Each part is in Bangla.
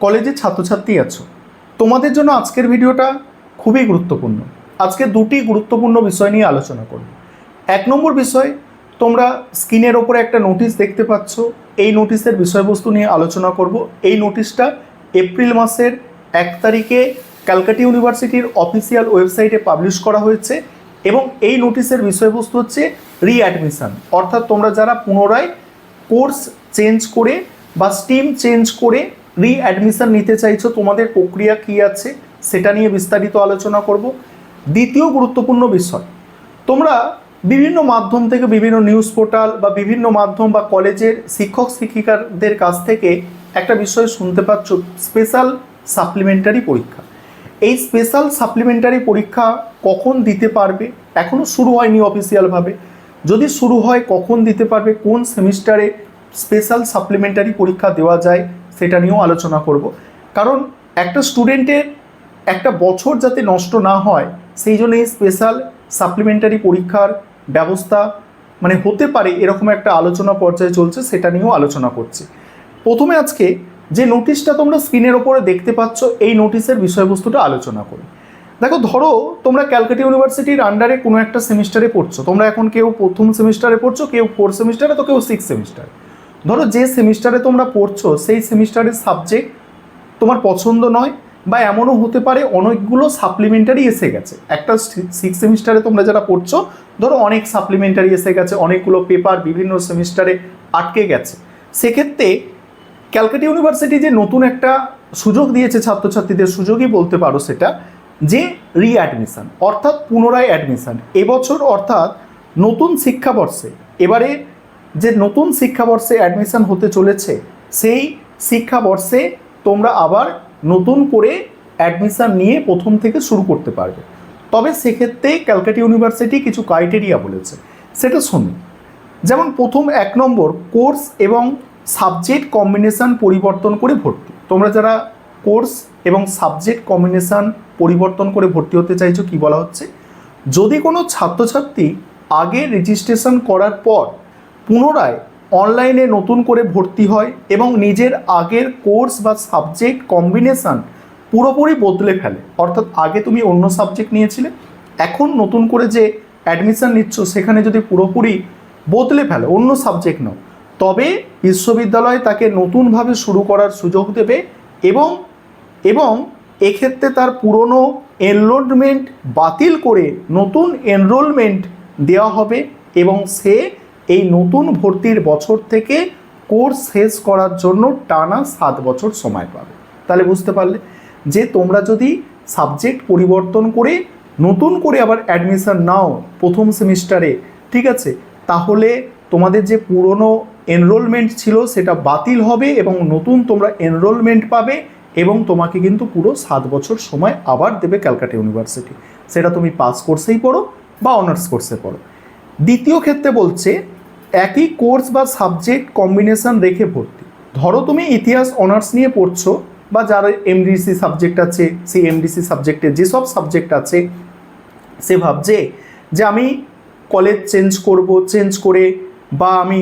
কলেজের ছাত্রছাত্রী আছো, তোমাদের জন্য আজকের ভিডিওটা খুবই গুরুত্বপূর্ণ। আজকে দুটি গুরুত্বপূর্ণ বিষয় নিয়ে আলোচনা করব। এক নম্বর বিষয়, তোমরা স্ক্রিনের ওপরে একটা নোটিশ দেখতে পাচ্ছ, এই নোটিশের বিষয়বস্তু নিয়ে আলোচনা করব। এই নোটিশটা এপ্রিল মাসের 1 তারিখে ক্যালকাটা ইউনিভার্সিটির অফিসিয়াল ওয়েবসাইটে পাবলিশ করা হয়েছে এবং এই নোটিশের বিষয়বস্তু হচ্ছে রিঅ্যাডমিশন, অর্থাৎ তোমরা যারা পুনরায় কোর্স চেঞ্জ করে বা স্ট্রিম চেঞ্জ করে রিঅ্যাডমিশন নিতে চাইছো, তোমাদের প্রক্রিয়া কী আছে সেটা নিয়ে বিস্তারিত আলোচনা করব। দ্বিতীয় গুরুত্বপূর্ণ বিষয়, তোমরা বিভিন্ন মাধ্যম থেকে, বিভিন্ন নিউজ পোর্টাল বা বিভিন্ন মাধ্যম বা কলেজের শিক্ষক শিক্ষিকাদের কাছ থেকে একটা বিষয় শুনতে পাচ্ছ, স্পেশাল সাপ্লিমেন্টারি পরীক্ষা। এই স্পেশাল সাপ্লিমেন্টারি পরীক্ষা কখন দিতে পারবে? এখনও শুরু হয়নি অফিসিয়ালভাবে। যদি শুরু হয় কখন দিতে পারবে, কোন সেমিস্টারে স্পেশাল সাপ্লিমেন্টারি পরীক্ষা দেওয়া যায় সেটা নিয়েও আলোচনা করব। কারণ একটা স্টুডেন্টের একটা বছর যাতে নষ্ট না হয় সেই জন্য এই স্পেশাল সাপ্লিমেন্টারি পরীক্ষার ব্যবস্থা হতে পারে, এরকম একটা আলোচনা পর্যায়ে চলছে, সেটা নিয়েও আলোচনা করছি। প্রথমে আজকে যে নোটিশটা তোমরা স্ক্রিনের ওপরে দেখতে পাচ্ছ, এই নোটিশের বিষয়বস্তুটা আলোচনা করি। দেখো, ধরো তোমরা ক্যালকাটা ইউনিভার্সিটির আন্ডারে কোনো একটা সেমিস্টারে পড়ছো, তোমরা এখন কেউ প্রথম সেমিস্টারে পড়ছো, কেউ 4th সেমিস্টারে, তো কেউ 6th সেমিস্টারে। ধরো যে সেমিস্টারে তোমরা পড়ছো সেই সেমিস্টারের সাবজেক্ট তোমার পছন্দ নয়, বা এমনও হতে পারে অনেকগুলো সাপ্লিমেন্টারি এসে গেছে। একটা 6th সেমিস্টারে তোমরা যারা পড়ছো, ধরো অনেক সাপ্লিমেন্টারি এসে গেছে, অনেকগুলো পেপার বিভিন্ন সেমিস্টারে আটকে গেছে। সেক্ষেত্রে ক্যালকাটা ইউনিভার্সিটি যে নতুন একটা সুযোগ দিয়েছে ছাত্রছাত্রীদের, সুযোগই বলতে পারো সেটা, যে রিঅ্যাডমিশন অর্থাৎ পুনরায় অ্যাডমিশন। এবছর অর্থাৎ নতুন শিক্ষাবর্ষে, এবারে যে নতুন শিক্ষাবর্ষে অ্যাডমিশন হতে চলেছে, সেই শিক্ষাবর্ষে তোমরা আবার নতুন করে অ্যাডমিশন নিয়ে প্রথম থেকে শুরু করতে পারবে। তবে সেক্ষেত্রে ক্যালকাটা ইউনিভার্সিটি কিছু ক্রাইটেরিয়া বলেছে, সেটা শুনুন। যেমন প্রথম 1 নম্বর, কোর্স এবং সাবজেক্ট কম্বিনেশান পরিবর্তন করে ভর্তি। তোমরা যারা কোর্স এবং সাবজেক্ট কম্বিনেশান পরিবর্তন করে ভর্তি হতে চাইছো, কি বলা হচ্ছে, যদি কোনো ছাত্রছাত্রী আগে রেজিস্ট্রেশন করার পর পুনরায় অনলাইনে নতুন করে ভর্তি হয় এবং নিজের আগের কোর্স বা সাবজেক্ট কম্বিনেশান পুরোপুরি বদলে ফেলে, অর্থাৎ আগে তুমি অন্য সাবজেক্ট নিয়েছিলে, এখন নতুন করে যে অ্যাডমিশান নিচ্ছ সেখানে যদি পুরোপুরি বদলে ফেলে, অন্য সাবজেক্ট নাও, তবে বিশ্ববিদ্যালয় তাকে নতুনভাবে শুরু করার সুযোগ দেবে এবং এক্ষেত্রে তার পুরনো এনরোলমেন্ট বাতিল করে নতুন এনরোলমেন্ট দেওয়া হবে এবং সে এই নতুন ভর্তির বছর থেকে কোর্স শেষ করার জন্য টানা 7 বছর সময় পাবে। তাহলে বুঝতে পারলে যে তোমরা যদি সাবজেক্ট পরিবর্তন করে নতুন করে আবার অ্যাডমিশন নাও প্রথম সেমিস্টারে, ঠিক আছে, তাহলে তোমাদের যে পুরনো এনরোলমেন্ট ছিল সেটা বাতিল হবে এবং নতুন তোমরা এনরোলমেন্ট পাবে এবং তোমাকে কিন্তু পুরো 7 বছর সময় আবার দেবে ক্যালকাটা ইউনিভার্সিটি, সেটা তুমি পাস কোর্সেই পড়ো বা অনার্স কোর্সে পড়ো। দ্বিতীয় ক্ষেত্রে বলছে একই কোর্স বা সাবজেক্ট কম্বিনেশান রেখে ভর্তি। ধরো তুমি ইতিহাস অনার্স নিয়ে পড়ছো, বা যার এমডিসি সাবজেক্ট আছে, সেই এমডিসি সাবজেক্টে যেসব সাবজেক্ট আছে, সে ভাবছে যে আমি কলেজ চেঞ্জ করে বা আমি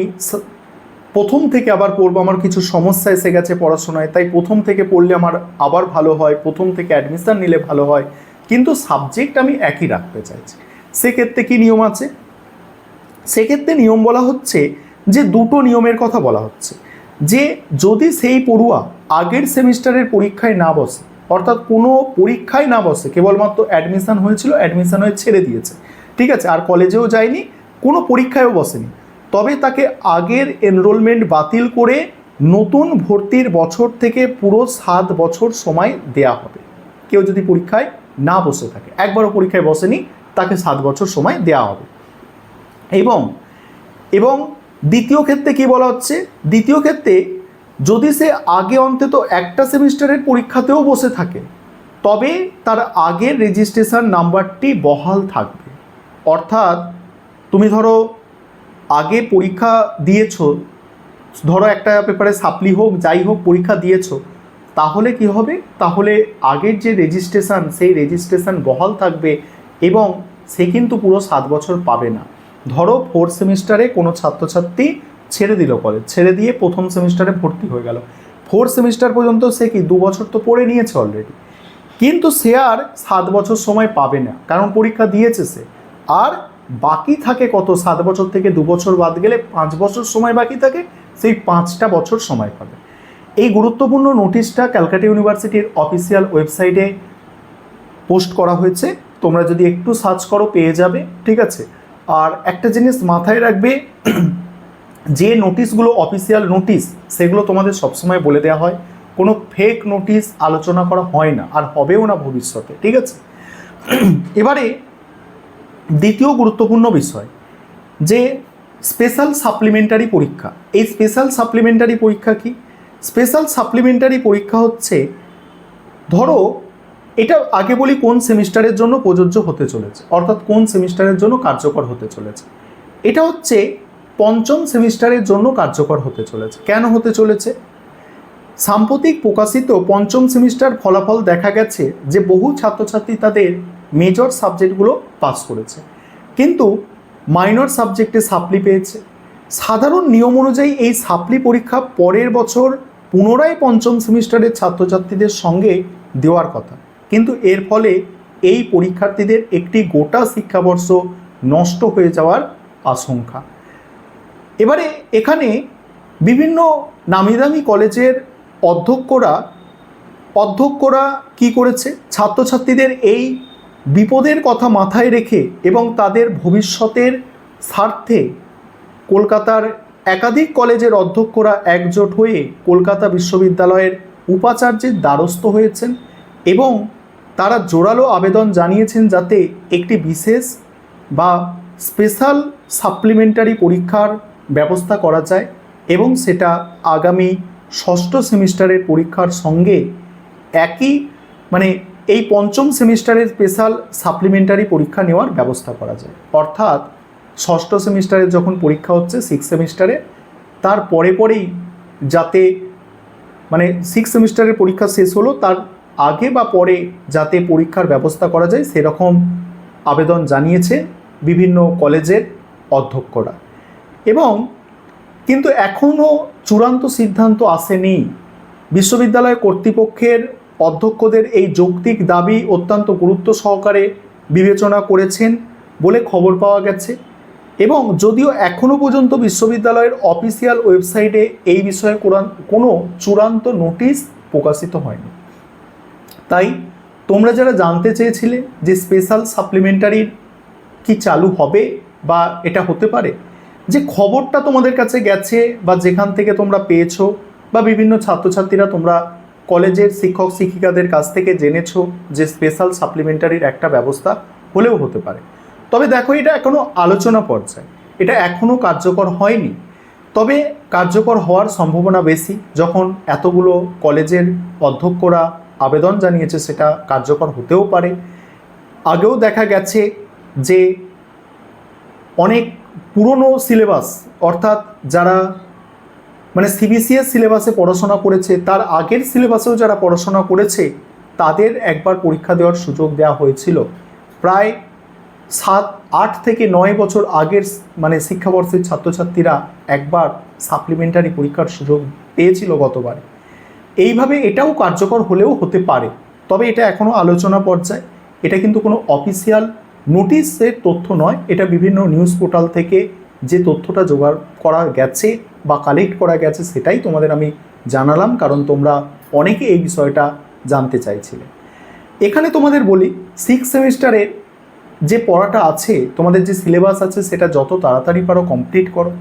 প্রথম থেকে আবার পড়বো, আমার কিছু সমস্যা এসে গেছে পড়াশোনায়, তাই প্রথম থেকে পড়লে আমার আবার ভালো হয়, প্রথম থেকে অ্যাডমিশান নিলে ভালো হয়, কিন্তু সাবজেক্ট আমি একই রাখতে চাইছি। সেক্ষেত্রে কী নিয়ম আছে? সেক্ষেত্রে নিয়ম বলা হচ্ছে যে দুটো নিয়মের কথা বলা হচ্ছে, যে যদি সেই পড়ুয়া আগের সেমিস্টারের পরীক্ষায় না বসে, অর্থাৎ কোনো পরীক্ষায় না বসে, কেবলমাত্র অ্যাডমিশান হয়েছিল, অ্যাডমিশান হয়ে ছেড়ে দিয়েছে, ঠিক আছে, আর কলেজেও যায়নি, কোনো পরীক্ষায়ও বসেনি, তবে তাকে আগের এনরোলমেন্ট বাতিল করে নতুন ভর্তির বছর থেকে পুরো 7 বছর সময় দেয়া হবে। কেউ যদি পরীক্ষায় না বসে থাকে, একবারও পরীক্ষায় বসেনি, তাকে 7 বছর সময় দেওয়া হবে। এবং দ্বিতীয় ক্ষেত্রে কি বলা হচ্ছে, দ্বিতীয় ক্ষেত্রে যদি সে আগে অন্তত একটা সেমিস্টারের পরীক্ষাতেও বসে থাকে, তবে তার আগের রেজিস্ট্রেশন নাম্বারটি বহাল থাকবে। অর্থাৎ তুমি ধরো আগে পরীক্ষা দিয়েছো, ধরো একটা পেপারে সাপ্লি হোক যাই হোক পরীক্ষা দিয়েছো, তাহলে কি হবে, তাহলে আগের যে রেজিস্ট্রেশন সেই রেজিস্ট্রেশন বহাল থাকবে এবং সে কিন্তু পুরো 7 বছর পাবে না। ধরো 4th সেমিস্টারে কোনো ছাত্রছাত্রী ছেড়ে দিল কলেজ, ছেড়ে দিয়ে প্রথম সেমিস্টারে ভর্তি হয়ে গেল, 4 সেমিস্টার পর্যন্ত সে কি 2 বছর তো পড়ে নিয়েছে অলরেডি, কিন্তু সে আর 7 বছর সময় পাবে না, কারণ পরীক্ষা দিয়েছে সে। আর বাকি থাকে কত, 7 বছর থেকে 2 বছর বাদ গেলে 5 বছর সময় বাকি থাকে, সেই 5টা বছর সময় পাবে। এই গুরুত্বপূর্ণ নোটিশটা ক্যালকাটা ইউনিভার্সিটির অফিসিয়াল ওয়েবসাইটে পোস্ট করা হয়েছে, তোমরা যদি একটু সার্চ করো পেয়ে যাবে, ঠিক আছে। আর একটা জিনিস মাথায় রাখবে, যে নোটিশগুলো অফিসিয়াল নোটিশ সেগুলো তোমাদের সবসময় বলে দেওয়া হয়, কোনো ফেক নোটিশ আলোচনা করা হয় না, আর হবেও না ভবিষ্যতে, ঠিক আছে। এবারে দ্বিতীয় গুরুত্বপূর্ণ বিষয়, যে স্পেশাল সাপ্লিমেন্টারি পরীক্ষা। এই স্পেশাল সাপ্লিমেন্টারি পরীক্ষা কি? স্পেশাল সাপ্লিমেন্টারি পরীক্ষা হচ্ছে, ধরো এটা আগে বলি কোন সেমিস্টারের জন্য প্রযোজ্য হতে চলেছে, অর্থাৎ কোন সেমিস্টারের জন্য কার্যকর হতে চলেছে। এটা হচ্ছে পঞ্চম সেমিস্টারের জন্য কার্যকর হতে চলেছে। কেন হতে চলেছে? সাম্প্রতিক প্রকাশিত পঞ্চম সেমিস্টার ফলাফল দেখা গেছে যে বহু ছাত্রছাত্রী তাদের মেজর সাবজেক্টগুলো পাস করেছে, কিন্তু মাইনর সাবজেক্টে সাপ্লি পেয়েছে। সাধারণ নিয়ম অনুযায়ী এই সাপ্লি পরীক্ষা পরের বছর পুনরায় পঞ্চম সেমিস্টারের ছাত্রছাত্রীদের সঙ্গে দেওয়ার কথা, কিন্তু এর ফলে এই পরীক্ষার্থীদের একটি গোটা শিক্ষাবর্ষ নষ্ট হয়ে যাওয়ার আশঙ্কা। এবারে এখানে বিভিন্ন নামিদামি কলেজের অধ্যক্ষরা কি করেছে, ছাত্রছাত্রীদের এই বিপদের কথা মাথায় রেখে এবং তাদের ভবিষ্যতের স্বার্থে কলকাতার একাধিক কলেজের অধ্যক্ষরা একজোট হয়ে কলকাতা বিশ্ববিদ্যালয়ের উপাচার্যের দ্বারস্থ হয়েছেন এবং তারা জোরালো আবেদন জানিয়েছেন যাতে একটি বিশেষ বা স্পেশাল সাপ্লিমেন্টারি পরীক্ষার ব্যবস্থা করা যায় এবং সেটা আগামী ষষ্ঠ সেমিস্টারের পরীক্ষার সঙ্গে একই, মানে এই পঞ্চম সেমিস্টারের স্পেশাল সাপ্লিমেন্টারি পরীক্ষা নেওয়ার ব্যবস্থা করা যায়। অর্থাৎ ষষ্ঠ সেমিস্টারের যখন পরীক্ষা হচ্ছে 6 সেমিস্টারে, তার পরেই যাতে, মানে 6 সেমিস্টারের পরীক্ষা শেষ হলো তার আগে বা পরে যাতে পরীক্ষার ব্যবস্থা করা যায় সেরকম আবেদন জানিয়েছে বিভিন্ন কলেজের অধ্যক্ষরা। এবং কিন্তু এখনও চূড়ান্ত সিদ্ধান্ত আসেনি। বিশ্ববিদ্যালয় কর্তৃপক্ষের অধ্যক্ষদের এই যৌক্তিক দাবি অত্যন্ত গুরুত্ব সহকারে বিবেচনা করেছেন বলে খবর পাওয়া গেছে, এবং যদিও এখনও পর্যন্ত বিশ্ববিদ্যালয়ের অফিসিয়াল ওয়েবসাইটে এই বিষয়ে কোনো চূড়ান্ত নোটিশ প্রকাশিত হয়নি। তাই তোমরা যারা জানতে চেয়েছিলে যে স্পেশাল সাপ্লিমেন্টারি কি চালু হবে বা এটা হতে পারে, যে খবরটা তোমাদের কাছে গেছে বা যেখান থেকে তোমরা পেয়েছো বা বিভিন্ন ছাত্রছাত্রীরা তোমরা কলেজের শিক্ষক শিক্ষিকাদের কাছ থেকে জেনেছো যে স্পেশাল সাপ্লিমেন্টারির একটা ব্যবস্থা হলেও হতে পারে। তবে দেখো, এটা এখনও আলোচনা পর্যায়ে, এটা এখনও কার্যকর হয়নি। তবে কার্যকর হওয়ার সম্ভাবনা বেশি, যখন এতগুলো কলেজের অধ্যক্ষরা আবেদন জানিয়েছে সেটা কার্যকর হতেও পারে। আগেও দেখা গেছে যে অনেক পুরনো সিলেবাস, অর্থাৎ যারা মানে সিবিসিএস সিলেবাসে পড়াশোনা করেছে, তার আগের সিলেবাসেও যারা পড়াশোনা করেছে তাদের একবার পরীক্ষা দেওয়ার সুযোগ দেওয়া হয়েছিল। প্রায় 7-8 থেকে 9 বছর আগের মানে শিক্ষাবর্ষের ছাত্রছাত্রীরা একবার সাপ্লিমেন্টারি পরীক্ষার সুযোগ পেয়েছিল গতবার। এইভাবে এটাও কার্যকর হলেও হতে পারে, তবে এটা এখনও আলোচনা পর্যায়ে। এটা কিন্তু কোনো অফিসিয়াল নোটিশের তথ্য নয়, এটা বিভিন্ন নিউজ পোর্টাল থেকে যে তথ্যটা জোগাড় করা গেছে বা কালেক্ট করা গেছে সেটাই তোমাদের আমি জানালাম, কারণ তোমরা অনেকে এই বিষয়টা জানতে চাইছিলে। এখানে তোমাদের বলি, 6 সেমিস্টারে যে পড়াটা আছে, তোমাদের যে সিলেবাস আছে সেটা যত তাড়াতাড়ি পারো কমপ্লিট করো।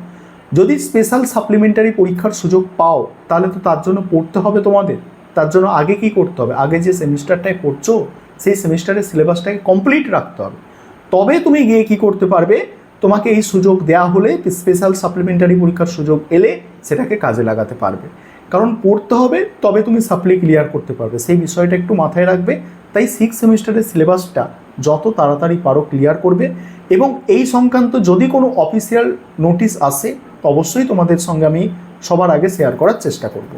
যদি স্পেশাল সাপ্লিমেন্টারি পরীক্ষার সুযোগ পাও তাহলে তো তার জন্য পড়তে হবে তোমাদের। তার জন্য আগে কি করতে হবে, আগে যে সেমিস্টারটায় পড়ছো সেই সেমিস্টারের সিলেবাসটাকে কমপ্লিট রাখতে হবে, তবে তুমি গিয়ে কি করতে পারবে, তোমাকে এই সুযোগ দেওয়া হলে স্পেশাল সাপ্লিমেন্টারি পরীক্ষার সুযোগ এলে সেটাকে কাজে লাগাতে পারবে। কারণ পড়তে হবে তবে তুমি সাপ্লি ক্লিয়ার করতে পারবে, সেই বিষয়টা একটু মাথায় রাখবে। তাই 6 সেমিস্টারের সিলেবাসটা যত তাড়াতাড়ি পারো ক্লিয়ার করবে, এবং এই সংক্রান্ত যদি কোনো অফিসিয়াল নোটিশ আসে অবশ্যই তোমাদের সঙ্গে আমি সবার আগে শেয়ার করার চেষ্টা করব।